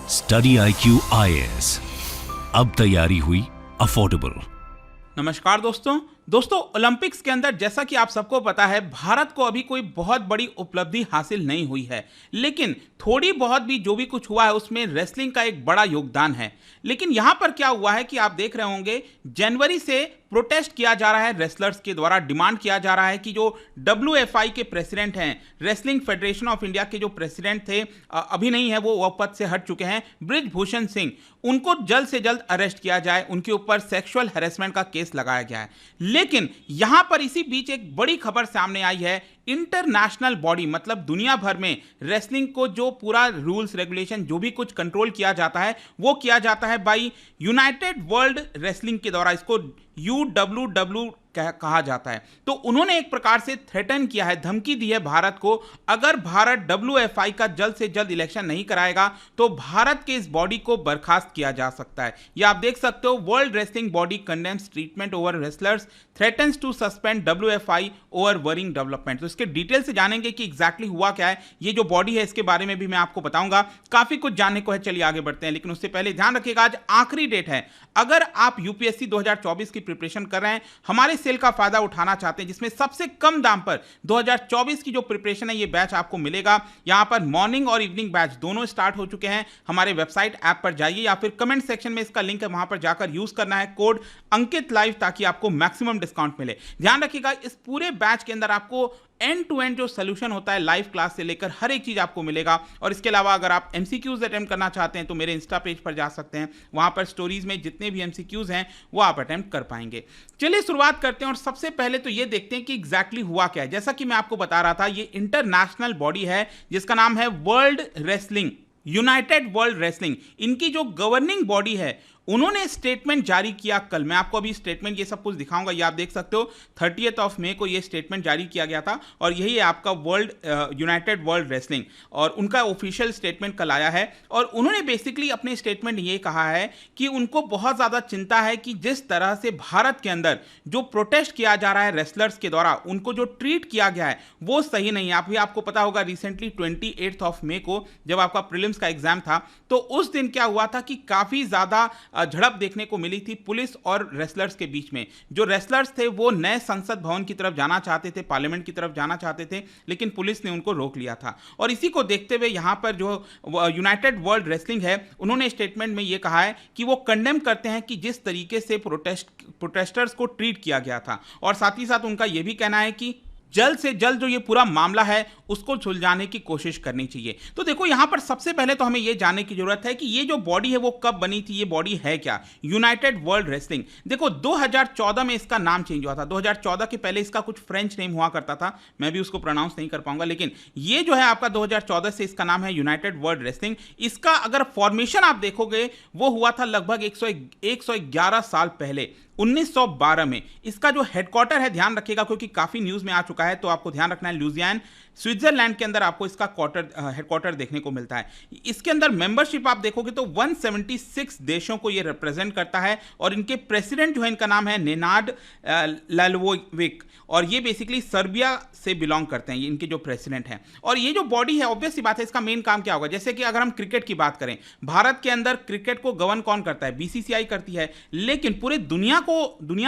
Study IQ IAS, अब तैयारी हुई अफोर्डेबल। नमस्कार दोस्तों ओलंपिक्स के अंदर जैसा कि आप सबको पता है भारत को अभी कोई बहुत बड़ी उपलब्धि हासिल नहीं हुई है, लेकिन थोड़ी बहुत भी जो भी कुछ हुआ है उसमें रेसलिंग का एक बड़ा योगदान है। लेकिन यहां पर क्या हुआ है कि आप देख रहे होंगे जनवरी से प्रोटेस्ट किया जा रहा है, रेसलर्स के द्वारा डिमांड किया जा रहा है कि जो WFI के प्रेसिडेंट हैं, रेसलिंग फेडरेशन ऑफ इंडिया के जो प्रेसिडेंट थे, अभी नहीं है, वो पद से हट चुके हैं, बृजभूषण सिंह, उनको जल्द से जल्द अरेस्ट किया जाए। उनके ऊपर सेक्सुअल हैरेसमेंट का केस लगाया गया है। लेकिन यहां पर इसी बीच एक बड़ी खबर सामने आई है। इंटरनेशनल बॉडी, मतलब दुनिया भर में रेसलिंग को जो पूरा रूल्स रेगुलेशन जो भी कुछ कंट्रोल किया जाता है वो किया जाता है बाय यूनाइटेड वर्ल्ड रेसलिंग के द्वारा। इसको UWW कहा जाता है। तो उन्होंने एक प्रकार से थ्रेटन किया है, धमकी दी है भारत को, अगर भारत WFI का जल्द से जल्द इलेक्शन नहीं कराएगा तो भारत के इस बॉडी को बर्खास्त किया जा सकता है। ये आप देख सकते हो, world wrestling body condemns treatment over wrestlers, threatens to suspend WFI over worrying development. तो इसके डिटेल से जानेंगे कि एग्जैक्टली हुआ क्या है। ये जो बॉडी है इसके बारे में भी मैं आपको बताऊंगा, काफी कुछ जानने को है। चलिए आगे बढ़ते हैं, लेकिन उससे पहले ध्यान रखिएगा आज आखिरी डेट है। अगर आप UPSC 2024 की प्रिपरेशन कर रहे हैं, हमारे सेल का फायदा उठाना चाहते हैं जिसमें सबसे कम दाम पर 2024 की जो प्रिपरेशन है ये बैच आपको मिलेगा। यहां पर मॉर्निंग और इवनिंग बैच दोनों स्टार्ट हो चुके हैं। हमारे वेबसाइट ऐप पर जाइए या फिर कमेंट सेक्शन में इसका लिंक है, वहां पर जाकर यूज करना है कोड अंकित लाइव ताकि आपको मैक्सिमम डिस्काउंट मिले। ध्यान रखिएगा इस पूरे बैच के अंदर आपको एंड टू एंड जो सोल्यूशन होता है लाइव क्लास से लेकर हर एक चीज आपको मिलेगा। और इसके अलावा अगर आप MCQs अटेम्प्ट करना चाहते हैं तो मेरे इंस्टा पेज पर जा सकते हैं, वहां पर स्टोरीज में जितने भी MCQs हैं वो आप अटेम्प्ट कर पाएंगे। चलिए शुरुआत करते हैं और सबसे पहले तो ये देखते हैं कि एग्जैक्टली हुआ क्या है। जैसा कि मैं आपको बता रहा था, ये इंटरनेशनल बॉडी है जिसका नाम है world wrestling, United world wrestling. इनकी जो गवर्निंग बॉडी है उन्होंने स्टेटमेंट जारी किया कल। मैं आपको अभी स्टेटमेंट ये सब कुछ दिखाऊंगा, ये आप देख सकते हो 30 मई को ये स्टेटमेंट जारी किया गया था और यही है आपका यूनाइटेड वर्ल्ड रेसलिंग, और उनका ऑफिशियल स्टेटमेंट कल आया है। और उन्होंने बेसिकली अपने स्टेटमेंट ये कहा है कि उनको बहुत ज़्यादा चिंता है कि जिस तरह से भारत के अंदर जो प्रोटेस्ट किया जा रहा है रेसलर्स के द्वारा, उनको जो ट्रीट किया गया है वो सही नहीं है। आपको पता होगा रिसेंटली 28 मई को जब आपका प्रीलिम्स का एग्जाम था तो उस दिन क्या हुआ था कि काफ़ी ज़्यादा झड़प देखने को मिली थी पुलिस और रेसलर्स के बीच में। जो रेसलर्स थे वो नए संसद भवन की तरफ जाना चाहते थे, पार्लियामेंट की तरफ जाना चाहते थे, लेकिन पुलिस ने उनको रोक लिया था। और इसी को देखते हुए यहाँ पर जो यूनाइटेड वर्ल्ड रेसलिंग है उन्होंने स्टेटमेंट में ये कहा है कि वो कंडेम करते हैं कि जिस तरीके से प्रोटेस्टर्स को ट्रीट किया गया था, और साथ ही साथ उनका ये भी कहना है कि जल्द से जल्द जो ये पूरा मामला है उसको सुलझाने की कोशिश करनी चाहिए। तो देखो यहां पर सबसे पहले तो हमें ये जानने की जरूरत है कि ये जो बॉडी है वो कब बनी थी, ये बॉडी है क्या, यूनाइटेड वर्ल्ड रेसलिंग। देखो 2014 में इसका नाम चेंज हुआ था। 2014 के पहले इसका कुछ फ्रेंच नेम हुआ करता था, मैं भी उसको प्रोनाउंस नहीं कर पाऊंगा, लेकिन ये जो है आपका 2014 से इसका नाम है यूनाइटेड वर्ल्ड रेसलिंग। इसका अगर फॉर्मेशन आप देखोगे वो हुआ था लगभग 111 साल पहले, 1912 में। इसका जो हेडक्वार्टर है, ध्यान रखिएगा क्योंकि काफी न्यूज में आ चुका है, तो आपको ध्यान रखना है ल्यूजियान स्विट्जरलैंड के अंदर आपको इसका हेडक्वार्टर देखने को मिलता है। इसके अंदर मेंबरशिप आप देखोगे तो 176 देशों को ये रिप्रेजेंट करता है, और इनके प्रेसिडेंट जो है इनका नाम है नेनाड लाल्वोविक, और ये बेसिकली सर्बिया से बिलोंग करते हैं, ये इनके जो प्रेसिडेंट हैं। और ये जो बॉडी है ऑब्वियस सी बात है इसका मेन काम क्या होगा। जैसे कि अगर हम क्रिकेट की बात करें, भारत के अंदर क्रिकेट को गवर्न कौन करता है, BCCI करती है, लेकिन पूरे दुनिया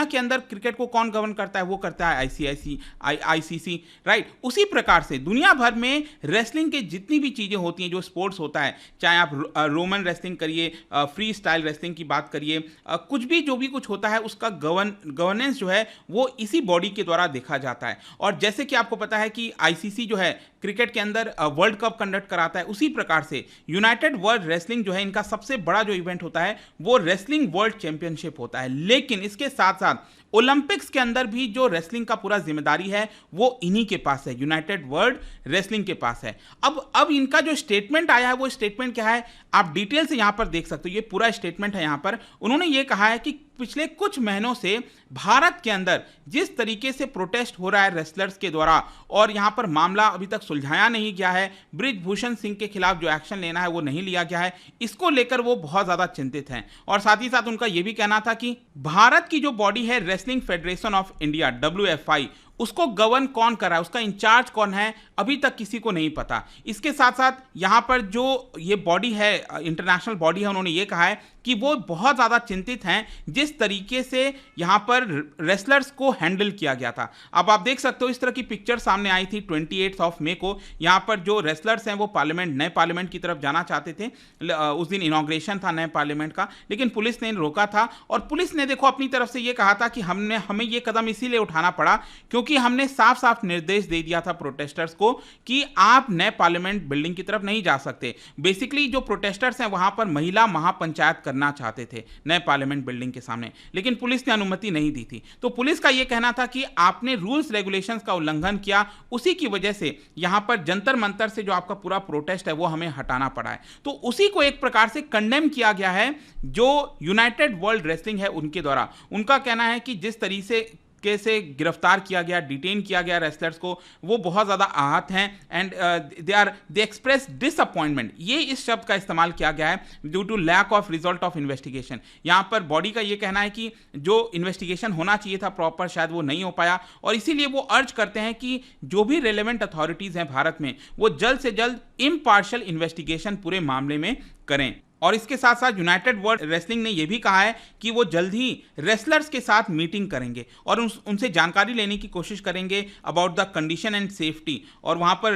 के अंदर क्रिकेट को कौन गवर्न करता है, वो करता है ICC, राइट। उसी प्रकार से दुनिया भर में रेसलिंग के जितनी भी चीजें होती हैं, जो स्पोर्ट्स होता है, चाहे आप रोमन रेसलिंग करिए, फ्री स्टाइल रेसलिंग की बात करिए, कुछ भी जो भी कुछ होता है उसका गवर्नेंस जो है वो इसी बॉडी के द्वारा देखा जाता है। और जैसे कि आपको पता है कि ICC जो है क्रिकेट के अंदर वर्ल्ड कप कंडक्ट कराता है, उसी प्रकार से यूनाइटेड वर्ल्ड रेसलिंग जो है इनका सबसे बड़ा जो इवेंट होता है वो रेसलिंग वर्ल्ड चैंपियनशिप होता है। लेकिन इसके साथ साथ ओलंपिक्स के अंदर भी जो रेसलिंग का पूरा जिम्मेदारी है वो इन्हीं के पास है, यूनाइटेड वर्ल्ड रेसलिंग के पास है। अब इनका जो स्टेटमेंट आया है वो स्टेटमेंट क्या है आप डिटेल से यहां पर देख सकते हो। ये पूरा स्टेटमेंट है, यहां पर उन्होंने ये कहा है कि पिछले कुछ महीनों से भारत के अंदर जिस तरीके से प्रोटेस्ट हो रहा है रेसलर्स के द्वारा, और यहां पर मामला अभी तक सुलझाया नहीं गया है, बृजभूषण सिंह के खिलाफ जो एक्शन लेना है वो नहीं लिया गया है, इसको लेकर वो बहुत ज्यादा चिंतित हैं। और साथ ही साथ उनका यह भी कहना था कि भारत की जो बॉडी है wrestling federation of India WFI, उसको गवर्न कौन कर रहा है, उसका इंचार्ज कौन है, अभी तक किसी को नहीं पता। इसके साथ साथ यहां पर जो ये बॉडी है, इंटरनेशनल बॉडी है, उन्होंने ये कहा है कि वो बहुत ज़्यादा चिंतित हैं जिस तरीके से यहाँ पर रेसलर्स को हैंडल किया गया था। अब आप देख सकते हो इस तरह की पिक्चर सामने आई थी 28 मई को। यहाँ पर जो रेसलर्स हैं वो नए पार्लियामेंट की तरफ जाना चाहते थे, उस दिन इनॉग्रेशन था नए पार्लियामेंट का, लेकिन पुलिस ने रोका था। और पुलिस ने देखो अपनी तरफ से ये कहा था कि हमें ये कदम इसीलिए उठाना पड़ा क्योंकि हमने साफ साफ निर्देश दे दिया था प्रोटेस्टर्स को कि आप नए पार्लियामेंट बिल्डिंग की तरफ नहीं जा सकते। बेसिकली जो प्रोटेस्टर्स हैं वहां पर महिला महापंचायत करना चाहते थे नए पार्लियामेंट बिल्डिंग के सामने, लेकिन पुलिस ने अनुमति नहीं दी थी। तो पुलिस का यह कहना था कि आपने रूल्स रेगुलेशंस का उल्लंघन किया, उसी की वजह से यहां पर जंतर मंतर से जो आपका पूरा प्रोटेस्ट है वो हमें हटाना पड़ा है। तो उसी को एक प्रकार से कंडेम किया गया है जो यूनाइटेड वर्ल्ड रेसलिंग है उनके द्वारा। उनका कहना है कि जिस तरीके से गिरफ्तार किया गया, डिटेन किया गया रेसलर्स को, वो बहुत ज्यादा आहत हैं एंड दे एक्सप्रेस डिसअपॉइंटमेंट। ये इस शब्द का इस्तेमाल किया गया है due to lack of result of investigation. यहां पर बॉडी का ये कहना है कि जो इन्वेस्टिगेशन होना चाहिए था प्रॉपर, शायद वो नहीं हो पाया, और इसीलिए वो अर्ज करते हैं कि जो भी रिलेवेंट अथॉरिटीज हैं भारत में वो जल्द से जल्द इम्पार्शियल इन्वेस्टिगेशन पूरे मामले में करें। और इसके साथ साथ यूनाइटेड वर्ल्ड रेसलिंग ने यह भी कहा है कि वो जल्द ही रेसलर्स के साथ मीटिंग करेंगे और उनसे जानकारी लेने की कोशिश करेंगे about the condition and safety, और वहां पर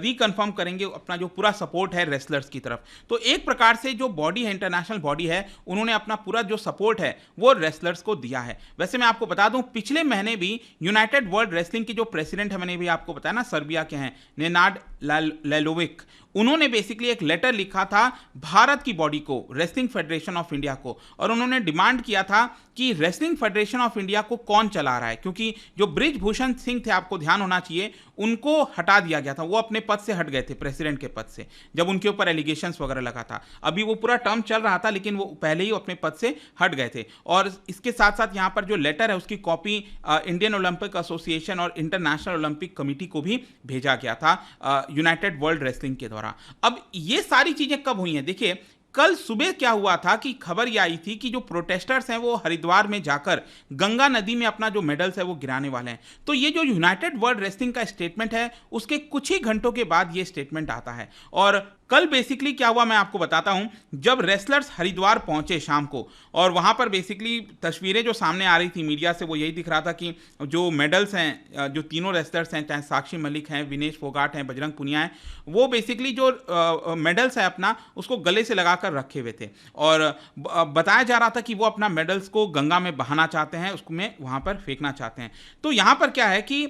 रिकन्फर्म करेंगे अपना जो पूरा सपोर्ट है रेसलर्स की तरफ। तो एक प्रकार से जो बॉडी है, इंटरनेशनल बॉडी है, उन्होंने अपना पूरा जो सपोर्ट है वो रेसलर्स को दिया है। वैसे मैं आपको बता दूं पिछले महीने भी यूनाइटेड वर्ल्ड रेसलिंग के जो प्रेसिडेंट है, मैंने भी आपको बताया ना, सर्बिया के हैं, नेनाड लैलोविक, उन्होंने बेसिकली एक लेटर लिखा था भारत की बॉडी को, रेसलिंग फेडरेशन ऑफ इंडिया को, और उन्होंने डिमांड किया था कि रेसलिंग फेडरेशन ऑफ इंडिया को कौन चला रहा है, क्योंकि जो बृजभूषण सिंह थे, आपको ध्यान होना चाहिए, उनको हटा दिया गया था, वो अपने पद से हट गए थे, प्रेसिडेंट के पद से, जब उनके ऊपर एलिगेशंस वगैरह लगा था। अभी वो पूरा टर्म चल रहा था लेकिन वो पहले ही अपने पद से हट गए थे। और इसके साथ साथ यहाँ पर जो लेटर है उसकी कॉपी इंडियन ओलंपिक एसोसिएशन और इंटरनेशनल ओलंपिक कमेटी को भी भेजा गया था यूनाइटेड वर्ल्ड रेसलिंग के द्वारा। अब ये सारी चीजें कब हुई हैं? देखिए कल सुबह क्या हुआ था कि खबर ये आई थी कि जो प्रोटेस्टर्स हैं वो हरिद्वार में जाकर गंगा नदी में अपना जो मेडल्स है वो गिराने वाले हैं। तो ये जो यूनाइटेड वर्ल्ड रेसलिंग का स्टेटमेंट है उसके कुछ ही घंटों के बाद ये स्टेटमेंट आता है। और कल बेसिकली क्या हुआ मैं आपको बताता हूं। जब रेसलर्स हरिद्वार पहुंचे शाम को, और वहां पर बेसिकली तस्वीरें जो सामने आ रही थी मीडिया से वो यही दिख रहा था कि जो मेडल्स हैं, जो तीनों रेसलर्स हैं, चाहे साक्षी मलिक हैं, विनेश फोगाट हैं, बजरंग पुनिया हैं, वो बेसिकली जो मेडल्स है अपना उसको गले से लगाकर रखे हुए थे, और बताया जा रहा था कि वो अपना मेडल्स को गंगा में बहाना चाहते हैं, उसको में वहां पर फेंकना चाहते हैं। तो यहां पर क्या है कि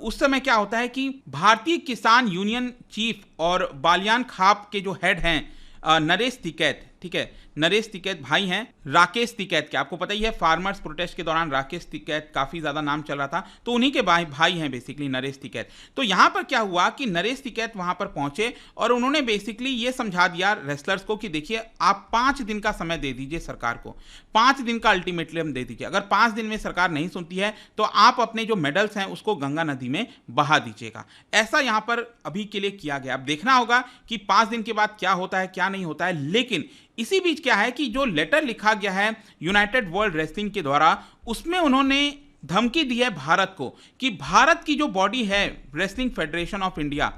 उस समय क्या होता है कि भारतीय किसान यूनियन चीफ और बालियान खाप के जो हेड हैं नरेश टिकैत, ठीक है, नरेश टिकैत भाई हैं राकेश टिकैत के, आपको पता ही है फार्मर्स प्रोटेस्ट के दौरान राकेश टिकैत काफी ज्यादा नाम चल रहा था, तो उन्हीं के भाई हैं बेसिकली नरेश टिकैत। तो यहां पर क्या हुआ कि नरेश टिकैत वहां पर पहुंचे और उन्होंने बेसिकली ये समझा दिया रेसलर्स को कि देखिए आप 5 दिन का समय दे दीजिए सरकार को, 5 दिन का अल्टीमेटम दे दीजिए, अगर 5 दिन में सरकार नहीं सुनती है तो आप अपने जो मेडल्स हैं उसको गंगा नदी में बहा दीजिएगा। ऐसा यहां पर अभी के लिए किया गया। अब देखना होगा कि 5 दिन के बाद क्या होता है क्या नहीं होता है। लेकिन इसी बीच क्या है कि जो लेटर लिखा गया है यूनाइटेड वर्ल्ड रेसलिंग के द्वारा, उसमें उन्होंने धमकी दी है भारत को कि भारत की जो बॉडी है रेसलिंग फेडरेशन ऑफ इंडिया,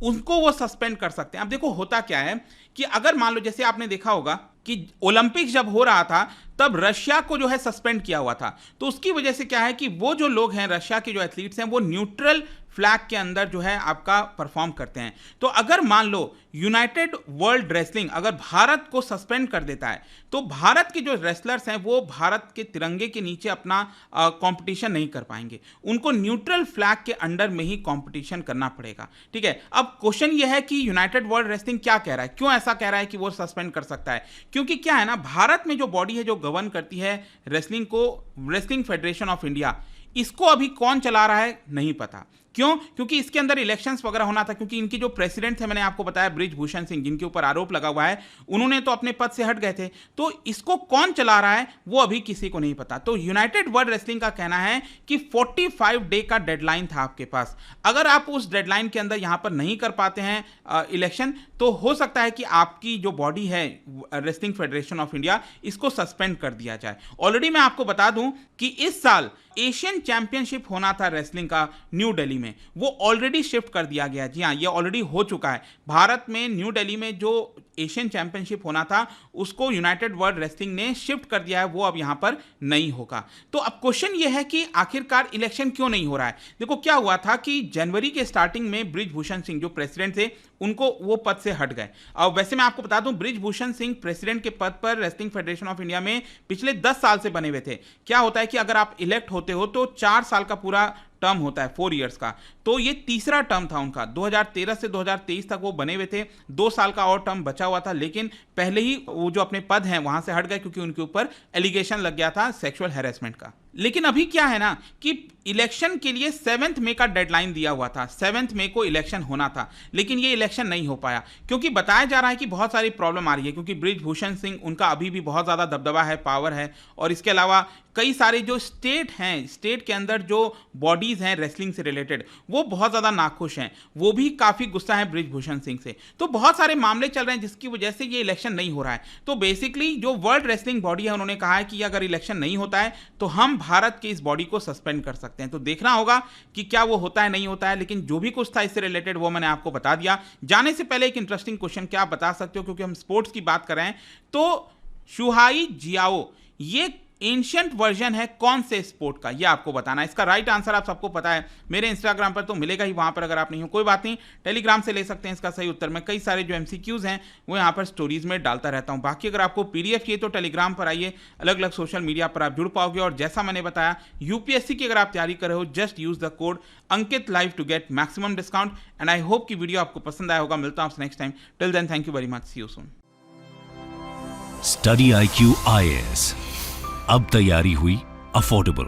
उनको वो सस्पेंड कर सकते हैं। अब देखो होता क्या है कि अगर मान लो जैसे आपने देखा होगा कि ओलंपिक्स जब हो रहा था तब रशिया को जो है सस्पेंड किया हुआ था, तो उसकी वजह से क्या है कि वो जो लोग हैं रशिया के जो एथलीट्स हैं वो न्यूट्रल फ्लैग के अंदर जो है आपका परफॉर्म करते हैं। तो अगर मान लो यूनाइटेड वर्ल्ड रेसलिंग अगर भारत को सस्पेंड कर देता है तो भारत के जो रेसलर्स हैं वो भारत के तिरंगे के नीचे अपना कंपटीशन नहीं कर पाएंगे, उनको न्यूट्रल फ्लैग के अंडर में ही कंपटीशन करना पड़ेगा। ठीक है, अब क्वेश्चन ये है कि यूनाइटेड वर्ल्ड रेसलिंग क्या कह रहा है, क्यों ऐसा कह रहा है कि वो सस्पेंड कर सकता है? क्योंकि क्या है ना, भारत में जो बॉडी है जो गवर्न करती है रेसलिंग को, रेसलिंग फेडरेशन ऑफ इंडिया, इसको अभी कौन चला रहा है नहीं पता। क्यों? क्योंकि इसके अंदर इलेक्शंस वगैरह होना था, क्योंकि इनकी जो प्रेसिडेंट थे, मैंने आपको बताया बृजभूषण सिंह, जिनके ऊपर आरोप लगा हुआ है, उन्होंने तो अपने पद से हट गए थे। तो इसको कौन चला रहा है वो अभी किसी को नहीं पता। तो यूनाइटेड वर्ल्ड रेसलिंग का कहना है कि 45 डे का डेडलाइन था आपके पास। अगर आप उस डेडलाइन के अंदर यहां पर नहीं कर पाते हैं इलेक्शन, तो हो सकता है कि आपकी जो बॉडी है रेसलिंग फेडरेशन ऑफ इंडिया, इसको सस्पेंड कर दिया जाए। ऑलरेडी मैं आपको बता दूं कि इस साल एशियन चैंपियनशिप होना था रेसलिंग का न्यू दिल्ली में, वो ऑलरेडी शिफ्ट कर दिया गया। जी हाँ, ये ऑलरेडी हो चुका है। भारत में न्यू दिल्ली में जो एशियन चैंपियनशिप होना था उसको यूनाइटेड वर्ल्ड रेसलिंग ने शिफ्ट कर दिया है, वो अब यहां पर नहीं होगा। तो अब क्वेश्चन ये है कि आखिरकार इलेक्शन क्यों नहीं हो रहा है। देखो क्या हुआ था कि जनवरी के स्टार्टिंग में बृजभूषण सिंह जो प्रेसिडेंट थे, उनको वो पद से हट गए। और वैसे मैं आपको बता दूं, बृजभूषण सिंह प्रेसिडेंट के पद पर रेसलिंग फेडरेशन ऑफ इंडिया में पिछले 10 साल से बने हुए थे। क्या होता है कि अगर आप इलेक्ट होते हो तो 4 साल का पूरा टर्म होता है, 4 इयर्स का। तो ये तीसरा टर्म था उनका। 2013 से 2023 तक वो बने हुए थे, 2 साल का और टर्म बचा हुआ था, लेकिन पहले ही वो जो अपने पद हैं वहां से हट गए, क्योंकि उनके ऊपर एलिगेशन लग गया था सेक्सुअल हैरेसमेंट का। लेकिन अभी क्या है ना कि इलेक्शन के लिए 7 मई का डेडलाइन दिया हुआ था, 7 मई को इलेक्शन होना था, लेकिन ये इलेक्शन नहीं हो पाया, क्योंकि बताया जा रहा है कि बहुत सारी प्रॉब्लम आ रही है। क्योंकि बृजभूषण सिंह, उनका अभी भी बहुत ज़्यादा दबदबा है, पावर है, और इसके अलावा कई सारे जो स्टेट हैं, स्टेट के अंदर जो बॉडीज़ हैं रेसलिंग से रिलेटेड, वो बहुत ज़्यादा नाखुश हैं, वो भी काफ़ी गुस्सा है बृजभूषण सिंह से। तो बहुत सारे मामले चल रहे हैं जिसकी वजह से ये इलेक्शन नहीं हो रहा है। तो बेसिकली जो वर्ल्ड रेसलिंग बॉडी है, उन्होंने कहा है कि अगर इलेक्शन नहीं होता है तो हम भारत के इस बॉडी को सस्पेंड कर सकते हैं। तो देखना होगा कि क्या वो होता है नहीं होता है, लेकिन जो भी कुछ था इससे रिलेटेड वो मैंने आपको बता दिया। जाने से पहले एक इंटरेस्टिंग क्वेश्चन, क्या आप बता सकते हो, क्योंकि हम स्पोर्ट्स की बात कर रहे हैं, तो शुहाई जियाओ ये एंशिएंट वर्जन है कौन से स्पोर्ट का, ये आपको बताना है। इसका राइट आंसर आप सबको पता है, मेरे इंस्टाग्राम पर तो मिलेगा ही, वहां पर अगर आप नहीं हो कोई बात नहीं, टेलीग्राम से ले सकते हैं इसका सही उत्तर। मैं कई सारे जो एमसीक्यूज हैं वो यहाँ पर स्टोरीज में डालता रहता हूँ। बाकी अगर आपको पीडीएफ चाहिए तो टेलीग्राम पर आइए, अलग अलग सोशल मीडिया पर आप जुड़ पाओगे। और जैसा मैंने बताया, यूपीएससी की अगर आप तैयारी कर रहे हो, just use the code Ankit live to get maximum discount. And I hope कि वीडियो आपको पसंद आया होगा। मिलता हूँ next time, till then thank you very much, see you soon. Study IQ IAS, अब तैयारी हुई अफोर्डेबल।